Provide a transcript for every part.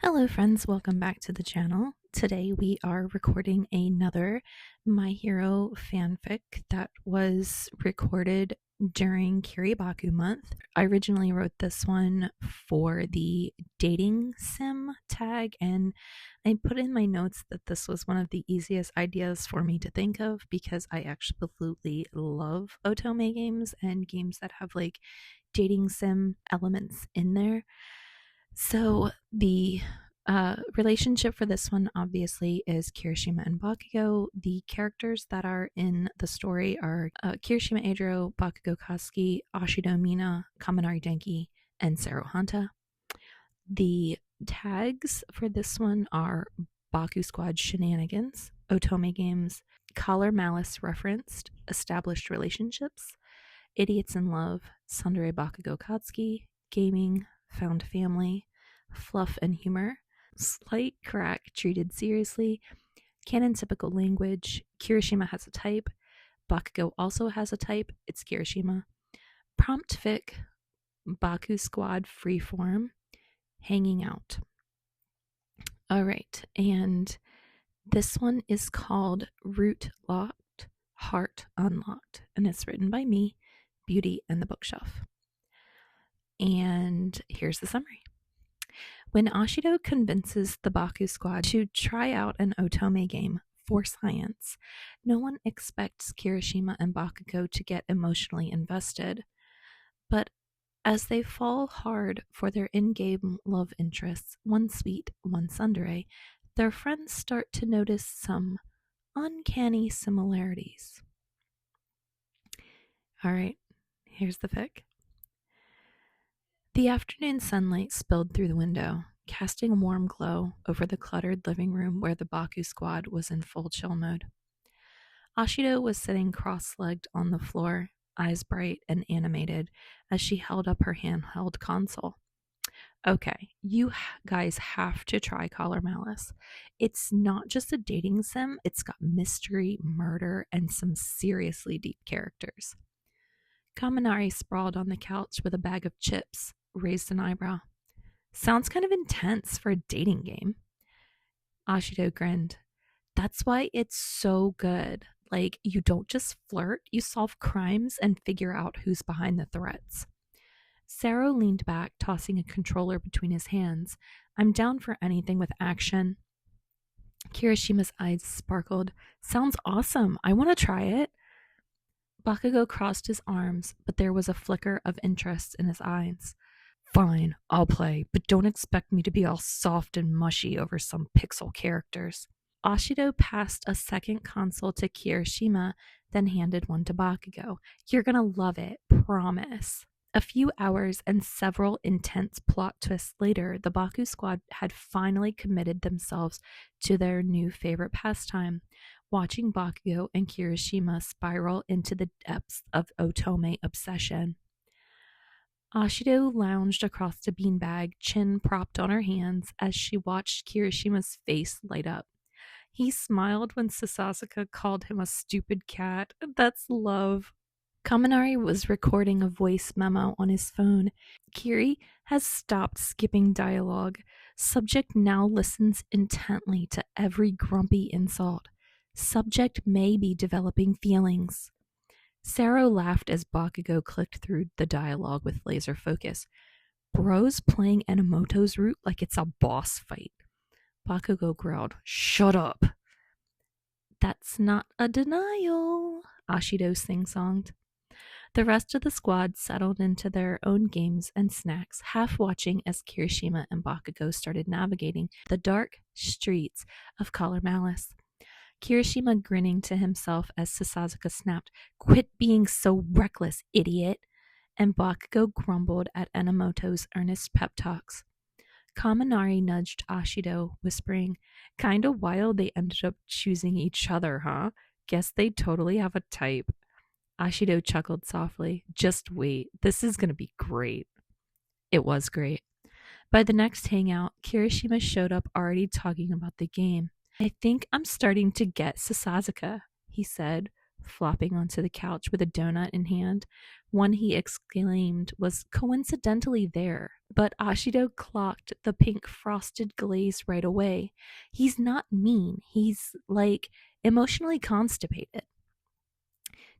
Hello friends, welcome back to the channel. Today we are recording another My Hero fanfic that was recorded during Kiribaku month. I originally wrote this one for the dating sim tag, and I put in my notes that this was one of the easiest ideas for me to think of because I absolutely love otome games and games that have like dating sim elements in there. So the relationship for this one obviously is Kirishima and Bakugo. The characters that are in the story are Kirishima Eijirou, Bakugo Katsuki, Ashido Mina, Kaminari Denki, and Saruhanta. The tags for this one are Bakusquad shenanigans, otome games, collar malice referenced, established relationships, idiots in love, tsundere Bakugo Katsuki, gaming, found family, fluff and humor, slight crack treated seriously, canon typical language, Kirishima has a type, Bakugo also has a type, it's Kirishima, Podfic, Bakusquad freeform, hanging out. Alright, and this one is called Root Locked, Heart Unlocked, and it's written by me, Beauty and the Bookshelf. And here's the summary. When Ashido convinces the Bakusquad to try out an otome game for science, no one expects Kirishima and Bakugo to get emotionally invested. But as they fall hard for their in-game love interests, one sweet, one tsundere, their friends start to notice some uncanny similarities. Alright, here's the fic. The afternoon sunlight spilled through the window, casting a warm glow over the cluttered living room where the Bakusquad was in full chill mode. Ashido was sitting cross-legged on the floor, eyes bright and animated, as she held up her handheld console. Okay, you guys have to try Collar Malice. It's not just a dating sim, it's got mystery, murder, and some seriously deep characters. Kaminari sprawled on the couch with a bag of chips, raised an eyebrow. Sounds kind of intense for a dating game. Ashido grinned. That's why it's so good. Like, you don't just flirt, you solve crimes and figure out who's behind the threats. Saro leaned back, tossing a controller between his hands. I'm down for anything with action. Kirishima's eyes sparkled. Sounds awesome. I want to try it. Bakugo crossed his arms, but there was a flicker of interest in his eyes. Fine, I'll play, but don't expect me to be all soft and mushy over some pixel characters. Ashido passed a second console to Kirishima, then handed one to Bakugo. You're gonna love it, promise. A few hours and several intense plot twists later, the Bakusquad had finally committed themselves to their new favorite pastime, watching Bakugo and Kirishima spiral into the depths of otome obsession. Ashido lounged across the beanbag, chin propped on her hands, as she watched Kirishima's face light up. He smiled when Sasasuka called him a stupid cat. That's love. Kaminari was recording a voice memo on his phone. Kiri has stopped skipping dialogue. Subject now listens intently to every grumpy insult. Subject may be developing feelings. Saro laughed as Bakugo clicked through the dialogue with laser focus. Bro's playing Enomoto's route like it's a boss fight. Bakugo growled, Shut up. That's not a denial, Ashido sing-songed. The rest of the squad settled into their own games and snacks, half watching as Kirishima and Bakugo started navigating the dark streets of Collar Malice. Kirishima grinning to himself as Sasasuka snapped, Quit being so reckless, idiot! And Bakugo grumbled at Enomoto's earnest pep talks. Kaminari nudged Ashido, whispering, Kinda wild they ended up choosing each other, huh? Guess they totally have a type. Ashido chuckled softly. Just wait, this is gonna be great. It was great. By the next hangout, Kirishima showed up already talking about the game. I think I'm starting to get Sasasuka, he said, flopping onto the couch with a donut in hand. One he exclaimed was coincidentally there, but Ashido clocked the pink frosted glaze right away. He's not mean, he's like emotionally constipated.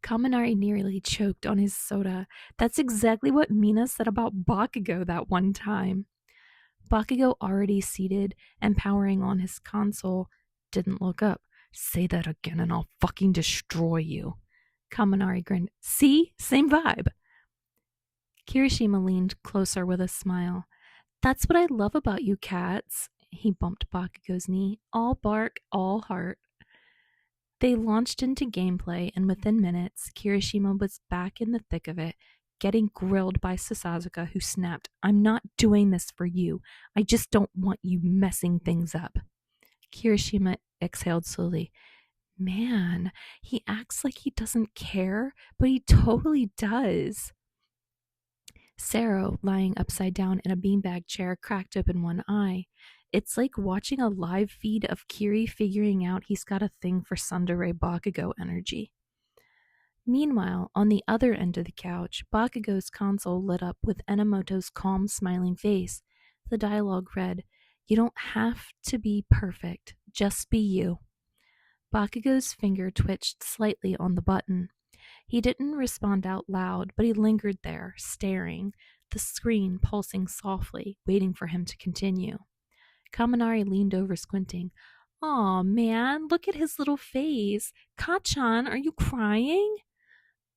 Kaminari nearly choked on his soda. That's exactly what Mina said about Bakugo that one time. Bakugo, already seated and powering on his console, didn't look up. Say that again and I'll fucking destroy you. Kaminari grinned. See? Same vibe. Kirishima leaned closer with a smile. That's what I love about you cats. He bumped Bakugo's knee. All bark, all heart. They launched into gameplay, and within minutes, Kirishima was back in the thick of it, getting grilled by Sasazaka, who snapped, I'm not doing this for you. I just don't want you messing things up. Kirishima exhaled slowly. Man, he acts like he doesn't care, but he totally does. Sero, lying upside down in a beanbag chair, cracked open one eye. It's like watching a live feed of Kiri figuring out he's got a thing for tsundere Bakugo energy. Meanwhile, on the other end of the couch, Bakugo's console lit up with Enomoto's calm, smiling face. The dialogue read, You don't have to be perfect, just be you. Bakugo's finger twitched slightly on the button. He didn't respond out loud, but he lingered there, staring, the screen pulsing softly, waiting for him to continue. Kaminari leaned over, squinting. Aw, man, look at his little face. Kachan, are you crying?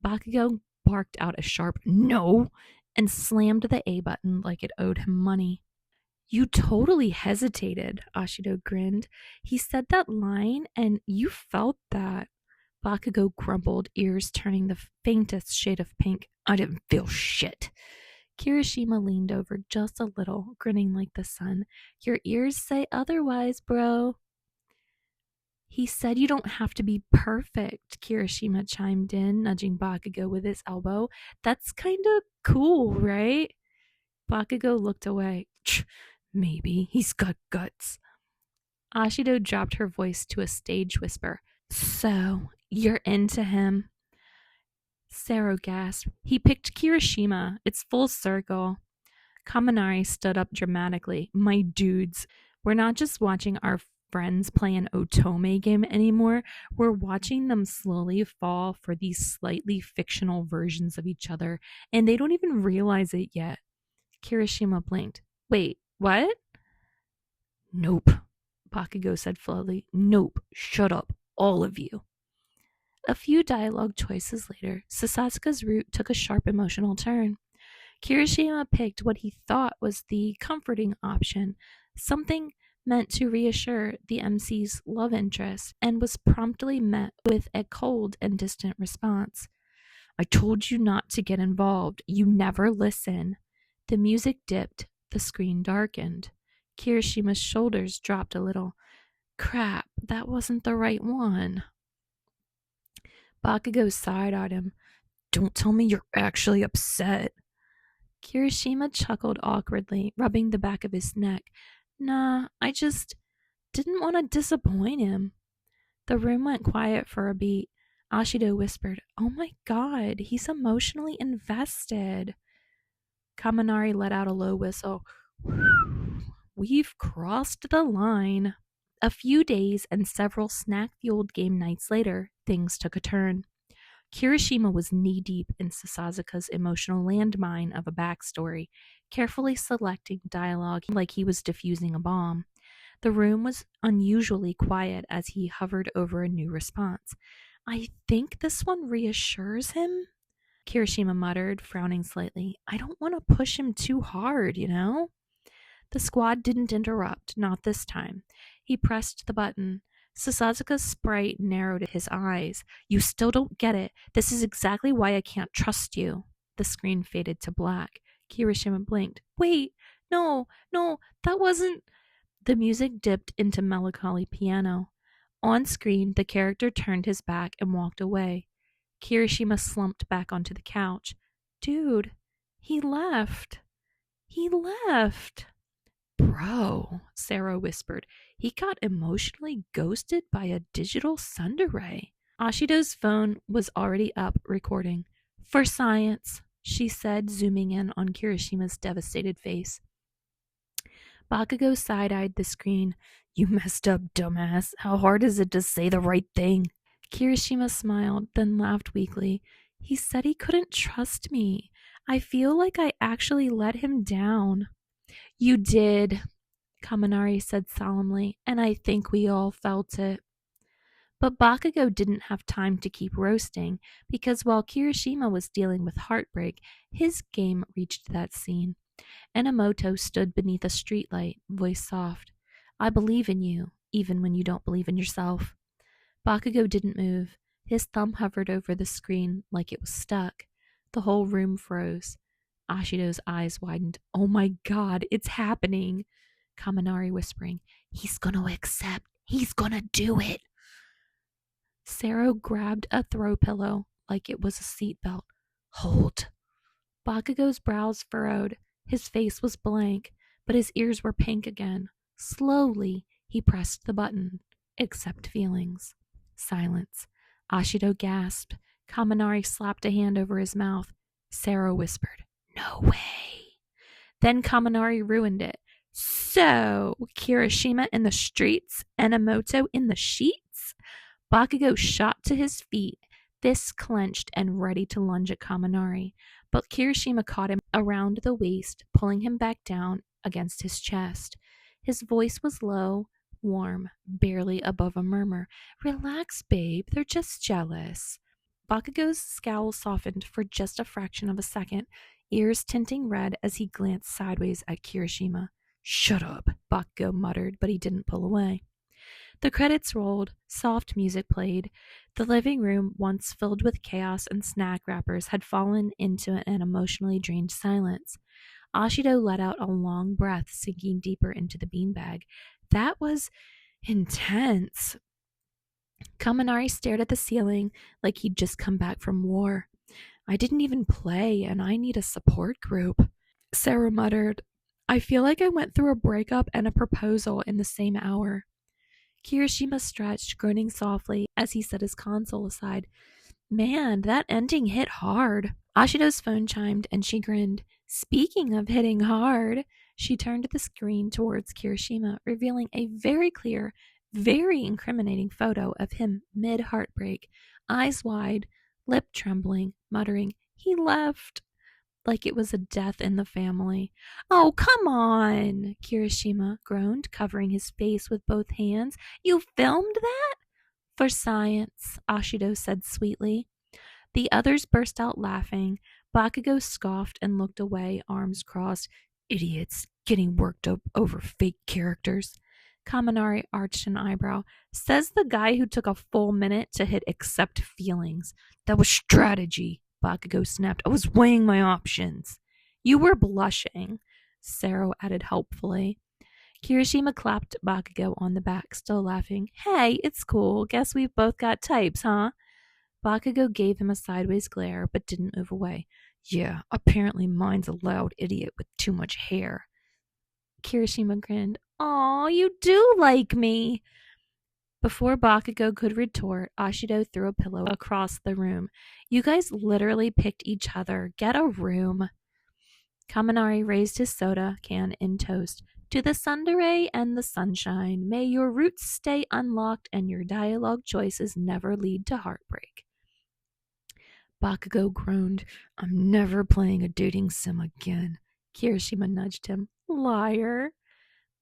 Bakugo barked out a sharp no and slammed the A button like it owed him money. You totally hesitated, Ashido grinned. He said that line and you felt that. Bakugo grumbled, ears turning the faintest shade of pink. I didn't feel shit. Kirishima leaned over just a little, grinning like the sun. Your ears say otherwise, bro. He said you don't have to be perfect, Kirishima chimed in, nudging Bakugo with his elbow. That's kind of cool, right? Bakugo looked away. Maybe. He's got guts. Ashido dropped her voice to a stage whisper. So, you're into him? Sero gasped. He picked Kirishima. It's full circle. Kaminari stood up dramatically. My dudes, we're not just watching our friends play an otome game anymore. We're watching them slowly fall for these slightly fictional versions of each other, and they don't even realize it yet. Kirishima blinked. Wait, what? Nope, Bakugo said slowly. Nope, shut up, all of you. A few dialogue choices later, Sasasuke's route took a sharp emotional turn. Kirishima picked what he thought was the comforting option, something meant to reassure the MC's love interest, and was promptly met with a cold and distant response. I told you not to get involved. You never listen. The music dipped. The screen darkened. Kirishima's shoulders dropped a little. Crap, that wasn't the right one. Bakugo sighed at him. Don't tell me you're actually upset. Kirishima chuckled awkwardly, rubbing the back of his neck. Nah, I just didn't want to disappoint him. The room went quiet for a beat. Ashido whispered, Oh my god, he's emotionally invested. Kaminari let out a low whistle. We've crossed the line. A few days and several snack-fueled game nights later, things took a turn. Kirishima was knee-deep in Sasasuke's emotional landmine of a backstory, carefully selecting dialogue like he was defusing a bomb. The room was unusually quiet as he hovered over a new response. I think this one reassures him? Kirishima muttered, frowning slightly. I don't want to push him too hard, you know? The squad didn't interrupt, not this time. He pressed the button. Sasasuke's sprite narrowed his eyes. You still don't get it. This is exactly why I can't trust you. The screen faded to black. Kirishima blinked. Wait, no, that wasn't... The music dipped into melancholy piano. On screen, the character turned his back and walked away. Kirishima slumped back onto the couch. Dude, he left. He left. Bro, Sarah whispered. He got emotionally ghosted by a digital tsundere. Ashido's phone was already up, recording. For science, she said, zooming in on Kirishima's devastated face. Bakugo side-eyed the screen. You messed up, dumbass. How hard is it to say the right thing? Kirishima smiled, then laughed weakly. He said he couldn't trust me. I feel like I actually let him down. You did, Kaminari said solemnly, and I think we all felt it. But Bakugo didn't have time to keep roasting, because while Kirishima was dealing with heartbreak, his game reached that scene. Enomoto stood beneath a streetlight, voice soft. I believe in you, even when you don't believe in yourself. Bakugo didn't move. His thumb hovered over the screen like it was stuck. The whole room froze. Ashido's eyes widened. Oh my god, it's happening. Kaminari whispering, he's gonna accept. He's gonna do it. Sero grabbed a throw pillow like it was a seatbelt. Hold. Bakugo's brows furrowed. His face was blank, but his ears were pink again. Slowly, he pressed the button. Accept feelings. Silence. Ashido gasped. Kaminari slapped a hand over his mouth. Sero whispered, No way. Then Kaminari ruined it. So, Kirishima in the streets, Enomoto in the sheets? Bakugo shot to his feet, fists clenched and ready to lunge at Kaminari, but Kirishima caught him around the waist, pulling him back down against his chest. His voice was low, warm, barely above a murmur. Relax, babe, they're just jealous. Bakugo's scowl softened for just a fraction of a second, ears tinting red as he glanced sideways at Kirishima. Shut up, Bakugo muttered, but he didn't pull away. The credits rolled, soft music played. The living room, once filled with chaos and snack wrappers, had fallen into an emotionally drained silence. Ashido let out a long breath, sinking deeper into the beanbag. That was intense. Kaminari stared at the ceiling like he'd just come back from war. I didn't even play, and I need a support group. Sarah muttered, I feel like I went through a breakup and a proposal in the same hour. Kirishima stretched, groaning softly as he set his console aside. Man, that ending hit hard. Ashido's phone chimed and she grinned. Speaking of hitting hard, she turned the screen towards Kirishima, revealing a very clear, very incriminating photo of him mid-heartbreak, eyes wide, lip trembling, muttering, He left. Like it was a death in the family. Oh, come on, Kirishima groaned, covering his face with both hands. You filmed that? For science, Ashido said sweetly. The others burst out laughing. Bakugo scoffed and looked away, arms crossed. Idiots, getting worked up over fake characters. Kaminari arched an eyebrow. Says the guy who took a full minute to hit accept feelings. That was strategy. Bakugo snapped. I was weighing my options. You were blushing, Sero added helpfully. Kirishima clapped Bakugo on the back, still laughing. Hey, it's cool. Guess we've both got types, huh? Bakugo gave him a sideways glare, but didn't move away. Yeah, apparently mine's a loud idiot with too much hair. Kirishima grinned. Aw, you do like me. Before Bakugo could retort, Ashido threw a pillow across the room. You guys literally picked each other. Get a room. Kaminari raised his soda can in toast. To the tsundere and the sunshine, may your roots stay unlocked and your dialogue choices never lead to heartbreak. Bakugo groaned. I'm never playing a dating sim again. Kirishima nudged him. Liar.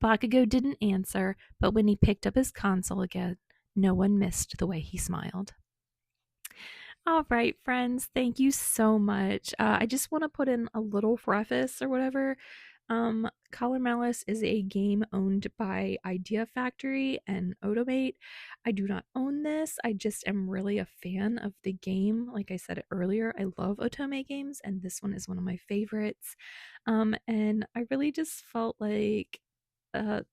Bakugo didn't answer, but when he picked up his console again, no one missed the way he smiled. All right, friends, thank you so much. I just want to put in a little preface or whatever. Color Malice is a game owned by Idea Factory and Otome. I do not own this. I just am really a fan of the game. Like I said earlier, I love Otome games, and this one is one of my favorites. And I really just felt like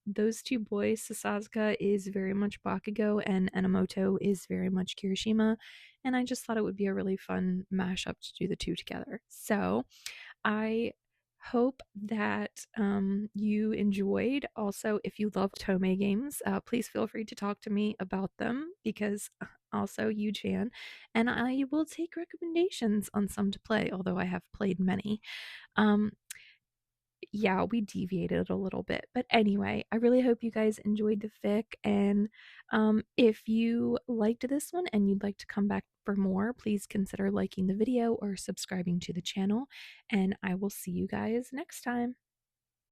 those two boys, Sasasuka is very much Bakugo and Enomoto is very much Kirishima, and I just thought it would be a really fun mashup to do the two together. So I hope that you enjoyed. Also, if you love Tome games, please feel free to talk to me about them because also you, Chan, and I will take recommendations on some to play, although I have played many. Um, yeah, we deviated a little bit. But anyway, I really hope you guys enjoyed the fic. And if you liked this one and you'd like to come back for more, please consider liking the video or subscribing to the channel. And I will see you guys next time.